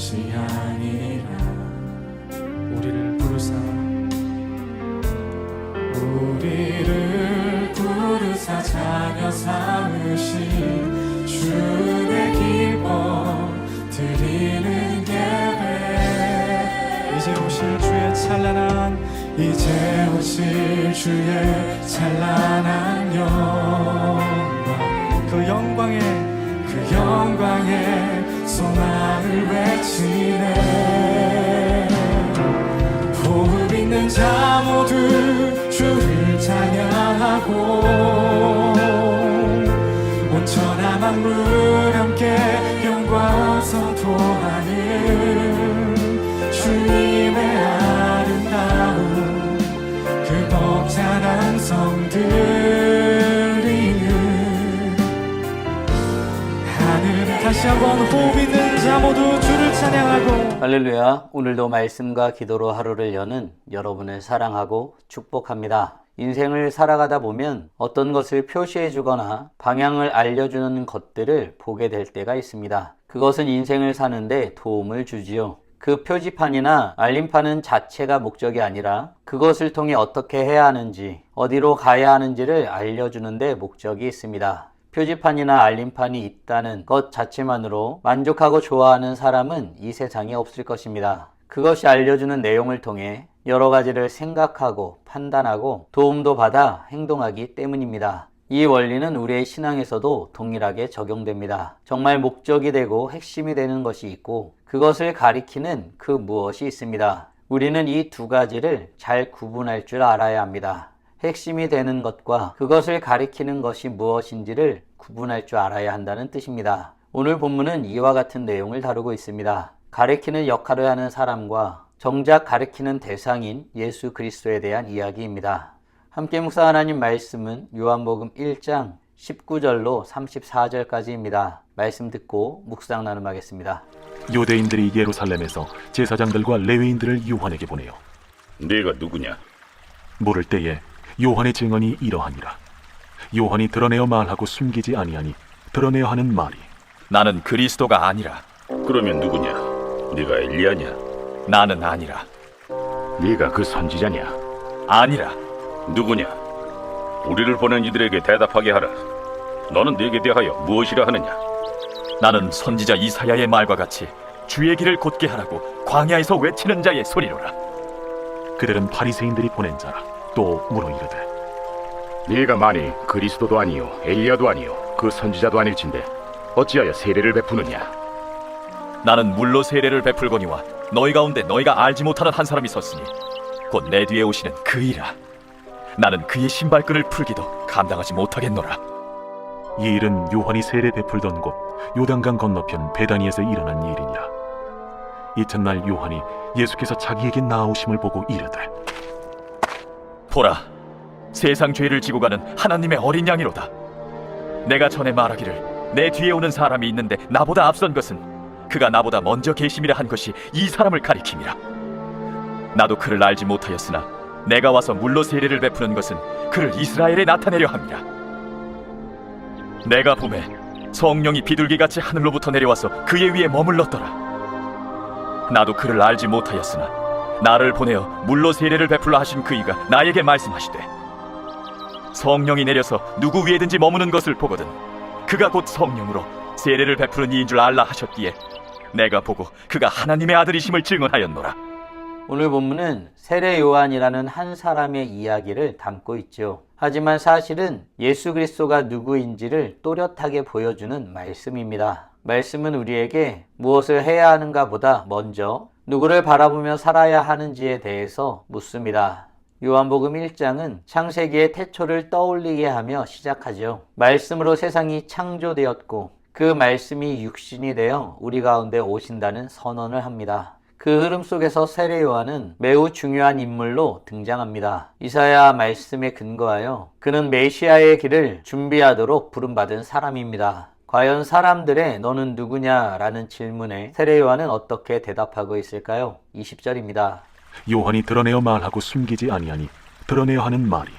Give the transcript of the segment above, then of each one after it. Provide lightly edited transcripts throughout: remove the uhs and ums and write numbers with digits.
것이 아니라 우리를 부르사 자녀 삼으신 주의 기뻐 드리는 예배. 이제 오실 주의 찬란한 영광, 그 영광에 소망을 외치네. 호흡 있는 자 모두 주를 찬양하고 온천한 만물 함께 영광 선포하는 주님의 아름다운 그 벅찬 성 들리는 하늘에. 다시 한번 호흡 있는 자 모두 주를 찬양하고. 할렐루야. 오늘도 말씀과 기도로 하루를 여는 여러분을 사랑하고 축복합니다. 인생을 살아가다 보면 어떤 것을 표시해 주거나 방향을 알려주는 것들을 보게 될 때가 있습니다. 그것은 인생을 사는데 도움을 주지요. 그 표지판이나 알림판은 자체가 목적이 아니라 그것을 통해 어떻게 해야 하는지, 어디로 가야 하는지를 알려주는 데 목적이 있습니다. 표지판이나 알림판이 있다는 것 자체만으로 만족하고 좋아하는 사람은 이 세상에 없을 것입니다. 그것이 알려주는 내용을 통해 여러 가지를 생각하고 판단하고 도움도 받아 행동하기 때문입니다. 이 원리는 우리의 신앙에서도 동일하게 적용됩니다. 정말 목적이 되고 핵심이 되는 것이 있고 그것을 가리키는 그 무엇이 있습니다. 우리는 이 두 가지를 잘 구분할 줄 알아야 합니다. 핵심이 되는 것과 그것을 가리키는 것이 무엇인지를 구분할 줄 알아야 한다는 뜻입니다. 오늘 본문은 이와 같은 내용을 다루고 있습니다. 가리키는 역할을 하는 사람과 정작 가리키는 대상인 예수 그리스도에 대한 이야기입니다. 함께 묵상하나님 말씀은 요한복음 1장 19절로 34절까지입니다. 말씀 듣고 묵상 나눔하겠습니다. 유대인들이 예루살렘에서 제사장들과 레위인들을 요한에게 보내요. 네가 누구냐? 물을 때에 요한의 증언이 이러하니라. 요한이 드러내어 말하고 숨기지 아니하니 드러내어 하는 말이 나는 그리스도가 아니라. 그러면 누구냐? 네가 엘리야냐? 나는 아니라. 네가 그 선지자냐? 아니라. 누구냐? 우리를 보낸 이들에게 대답하게 하라. 너는 네게 대하여 무엇이라 하느냐? 나는 선지자 이사야의 말과 같이 주의 길을 곧게 하라고 광야에서 외치는 자의 소리로라. 그들은 바리새인들이 보낸 자라. 또 물어 이르되 네가 만일 그리스도도 아니요 엘리야도 아니요 그 선지자도 아닐진데 어찌하여 세례를 베푸느냐? 나는 물로 세례를 베풀거니와 너희 가운데 너희가 알지 못하는 한 사람이 섰으니 곧 내 뒤에 오시는 그이라. 나는 그의 신발끈을 풀기도 감당하지 못하겠노라. 이 일은 요한이 세례 베풀던 곳 요단강 건너편 베다니에서 일어난 일이니라. 이튿날 요한이 예수께서 자기에게 나아오심을 보고 이르되 보라, 세상 죄를 지고 가는 하나님의 어린 양이로다. 내가 전에 말하기를 내 뒤에 오는 사람이 있는데 나보다 앞선 것은 그가 나보다 먼저 계심이라 한 것이 이 사람을 가리킴이라. 나도 그를 알지 못하였으나 내가 와서 물로 세례를 베푸는 것은 그를 이스라엘에 나타내려 함이라. 내가 보매 성령이 비둘기같이 하늘로부터 내려와서 그의 위에 머물렀더라. 나도 그를 알지 못하였으나 나를 보내어 물로 세례를 베풀라 하신 그이가 나에게 말씀하시되 성령이 내려서 누구 위에든지 머무는 것을 보거든 그가 곧 성령으로 세례를 베푸는 이인 줄 알라 하셨기에 내가 보고 그가 하나님의 아들이심을 증언하였노라. 오늘 본문은 세례 요한이라는 한 사람의 이야기를 담고 있죠. 하지만 사실은 예수 그리스도가 누구인지를 또렷하게 보여주는 말씀입니다. 말씀은 우리에게 무엇을 해야 하는가 보다 먼저 누구를 바라보며 살아야 하는지에 대해서 묻습니다. 요한복음 1장은 창세기의 태초를 떠올리게 하며 시작하죠. 말씀으로 세상이 창조되었고 그 말씀이 육신이 되어 우리 가운데 오신다는 선언을 합니다. 그 흐름 속에서 세례 요한은 매우 중요한 인물로 등장합니다. 이사야 말씀에 근거하여 그는 메시아의 길을 준비하도록 부름받은 사람입니다. 과연 사람들의 너는 누구냐라는 질문에 세례 요한은 어떻게 대답하고 있을까요? 20절입니다. 요한이 드러내어 말하고 숨기지 아니하니 드러내어 하는 말이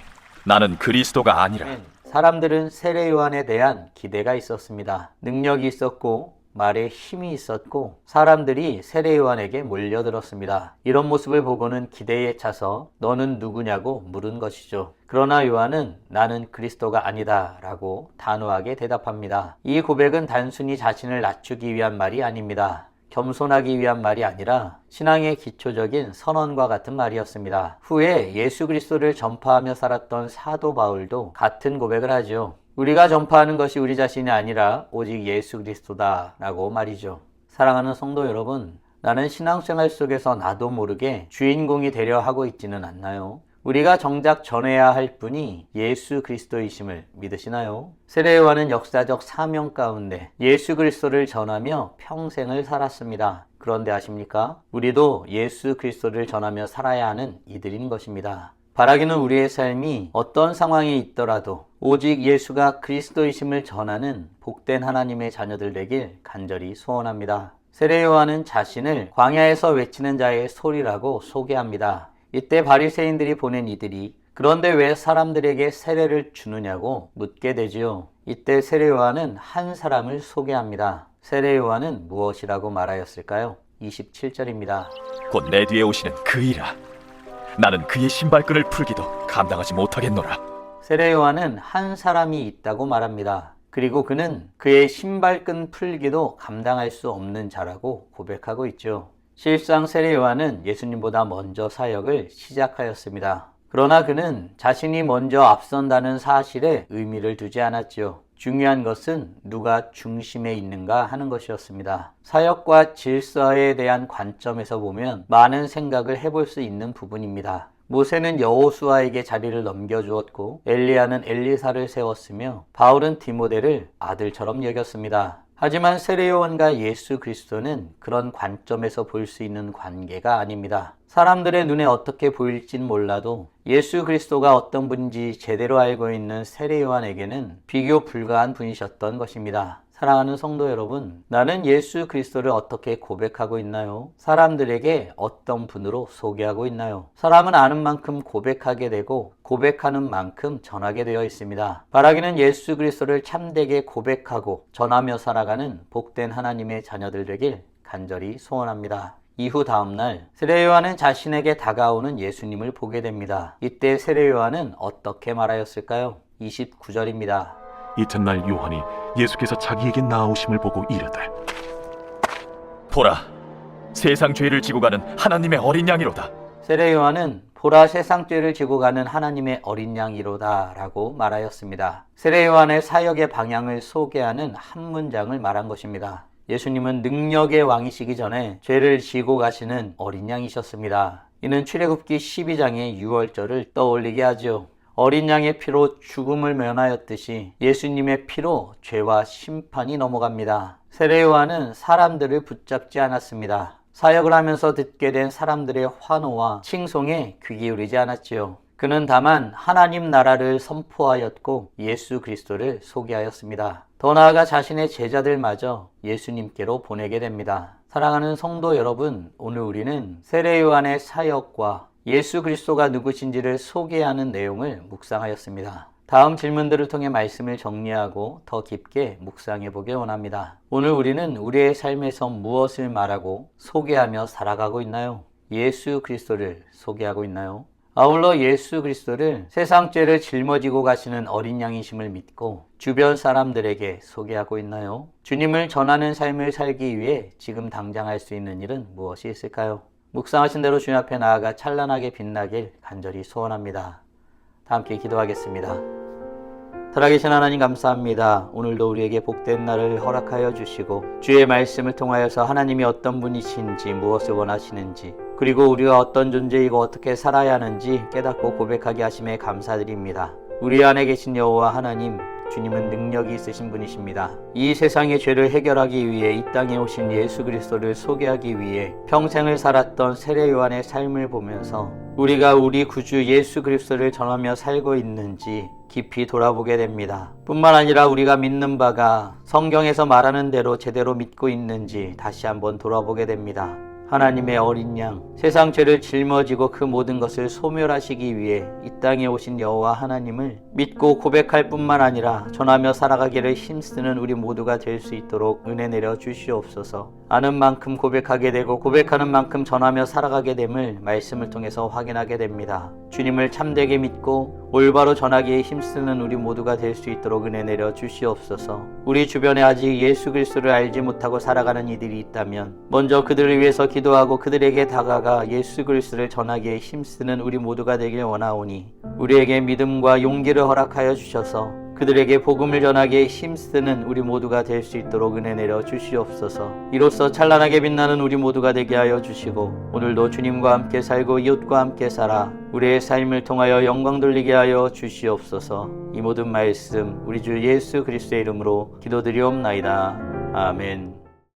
나는 그리스도가 아니라. 사람들은 세례 요한에 대한 기대가 있었습니다. 능력이 있었고 말에 힘이 있었고 사람들이 세례 요한에게 몰려들었습니다. 이런 모습을 보고는 기대에 차서 너는 누구냐고 물은 것이죠. 그러나 요한은 나는 그리스도가 아니다 라고 단호하게 대답합니다. 이 고백은 단순히 자신을 낮추기 위한 말이 아닙니다. 겸손하기 위한 말이 아니라 신앙의 기초적인 선언과 같은 말이었습니다. 후에 예수 그리스도를 전파하며 살았던 사도 바울도 같은 고백을 하죠. 우리가 전파하는 것이 우리 자신이 아니라 오직 예수 그리스도다 라고 말이죠. 사랑하는 성도 여러분, 나는 신앙생활 속에서 나도 모르게 주인공이 되려 하고 있지는 않나요? 우리가 정작 전해야 할 분이 예수 그리스도이심을 믿으시나요? 세례 요한은 역사적 사명 가운데 예수 그리스도를 전하며 평생을 살았습니다. 그런데 아십니까? 우리도 예수 그리스도를 전하며 살아야 하는 이들인 것입니다. 바라기는 우리의 삶이 어떤 상황에 있더라도 오직 예수가 그리스도이심을 전하는 복된 하나님의 자녀들 되길 간절히 소원합니다. 세례 요한은 자신을 광야에서 외치는 자의 소리라고 소개합니다. 이때 바리새인들이 보낸 이들이 그런데 왜 사람들에게 세례를 주느냐고 묻게 되지요. 이때 세례 요한은 한 사람을 소개합니다. 세례 요한은 무엇이라고 말하였을까요? 27절입니다. 곧 내 뒤에 오시는 그이라. 나는 그의 신발끈을 풀기도 감당하지 못하겠노라. 세례 요한은 한 사람이 있다고 말합니다. 그리고 그는 그의 신발끈 풀기도 감당할 수 없는 자라고 고백하고 있죠. 실상 세례 요한은 예수님보다 먼저 사역을 시작하였습니다. 그러나 그는 자신이 먼저 앞선다는 사실에 의미를 두지 않았죠. 중요한 것은 누가 중심에 있는가 하는 것이었습니다. 사역과 질서에 대한 관점에서 보면 많은 생각을 해볼 수 있는 부분입니다. 모세는 여호수아에게 자리를 넘겨주었고 엘리야는 엘리사를 세웠으며 바울은 디모데를 아들처럼 여겼습니다. 하지만 세례 요한과 예수 그리스도는 그런 관점에서 볼 수 있는 관계가 아닙니다. 사람들의 눈에 어떻게 보일진 몰라도 예수 그리스도가 어떤 분인지 제대로 알고 있는 세례 요한에게는 비교 불가한 분이셨던 것입니다. 사랑하는 성도 여러분, 나는 예수 그리스도를 어떻게 고백하고 있나요? 사람들에게 어떤 분으로 소개하고 있나요? 사람은 아는 만큼 고백하게 되고 고백하는 만큼 전하게 되어 있습니다. 바라기는 예수 그리스도를 참되게 고백하고 전하며 살아가는 복된 하나님의 자녀들 되길 간절히 소원합니다. 이후 다음날 세례 요한은 자신에게 다가오는 예수님을 보게 됩니다. 이때 세례 요한은 어떻게 말하였을까요? 29절입니다. 이튿날 요한이 예수께서 자기에게 나아오심을 보고 이르되 보라, 세상 죄를 지고 가는 하나님의 어린 양이로다. 세례 요한은 보라 세상 죄를 지고 가는 하나님의 어린 양이로다 라고 말하였습니다. 세례 요한의 사역의 방향을 소개하는 한 문장을 말한 것입니다. 예수님은 능력의 왕이시기 전에 죄를 지고 가시는 어린 양이셨습니다. 이는 출애굽기 12장의 6월절을 떠올리게 하죠. 어린 양의 피로 죽음을 면하였듯이 예수님의 피로 죄와 심판이 넘어갑니다. 세례 요한은 사람들을 붙잡지 않았습니다. 사역을 하면서 듣게 된 사람들의 환호와 칭송에 귀 기울이지 않았지요. 그는 다만 하나님 나라를 선포하였고 예수 그리스도를 소개하였습니다. 더 나아가 자신의 제자들마저 예수님께로 보내게 됩니다. 사랑하는 성도 여러분, 오늘 우리는 세례 요한의 사역과 예수 그리스도가 누구신지를 소개하는 내용을 묵상하였습니다. 다음 질문들을 통해 말씀을 정리하고 더 깊게 묵상해 보길 원합니다. 오늘 우리는 우리의 삶에서 무엇을 말하고 소개하며 살아가고 있나요? 예수 그리스도를 소개하고 있나요? 아울러 예수 그리스도를 세상 죄를 짊어지고 가시는 어린 양이심을 믿고 주변 사람들에게 소개하고 있나요? 주님을 전하는 삶을 살기 위해 지금 당장 할 수 있는 일은 무엇이 있을까요? 묵상하신 대로 주님 앞에 나아가 찬란하게 빛나길 간절히 소원합니다. 다 함께 기도하겠습니다. 살아계신 하나님 감사합니다. 오늘도 우리에게 복된 날을 허락하여 주시고 주의 말씀을 통하여서 하나님이 어떤 분이신지 무엇을 원하시는지 그리고 우리가 어떤 존재이고 어떻게 살아야 하는지 깨닫고 고백하게 하심에 감사드립니다. 우리 안에 계신 여호와 하나님, 주님은 능력이 있으신 분이십니다. 이 세상의 죄를 해결하기 위해 이 땅에 오신 예수 그리스도를 소개하기 위해 평생을 살았던 세례 요한의 삶을 보면서 우리가 우리 구주 예수 그리스도를 전하며 살고 있는지 깊이 돌아보게 됩니다. 뿐만 아니라 우리가 믿는 바가 성경에서 말하는 대로 제대로 믿고 있는지 다시 한번 돌아보게 됩니다. 하나님의 어린 양, 세상 죄를 짊어지고 그 모든 것을 소멸하시기 위해 이 땅에 오신 여호와 하나님을 믿고 고백할 뿐만 아니라 전하며 살아가기를 힘쓰는 우리 모두가 될 수 있도록 은혜 내려 주시옵소서. 아는 만큼 고백하게 되고 고백하는 만큼 전하며 살아가게 됨을 말씀을 통해서 확인하게 됩니다. 주님을 참되게 믿고 올바로 전하기에 힘쓰는 우리 모두가 될 수 있도록 은혜 내려 주시옵소서. 우리 주변에 아직 예수 그리스도를 알지 못하고 살아가는 이들이 있다면 먼저 그들을 위해서 기도하고 그들에게 다가가 예수 그리스도를 전하기에 힘쓰는 우리 모두가 되길 원하오니 우리에게 믿음과 용기를 허락하여 주셔서 그들에게 복음을 전하기에 힘쓰는 우리 모두가 될 수 있도록 은혜 내려 주시옵소서. 이로써 찬란하게 빛나는 우리 모두가 되게 하여 주시고 오늘도 주님과 함께 살고 이웃과 함께 살아 우리의 삶을 통하여 영광 돌리게 하여 주시옵소서. 이 모든 말씀 우리 주 예수 그리스도의 이름으로 기도드리옵나이다. 아멘.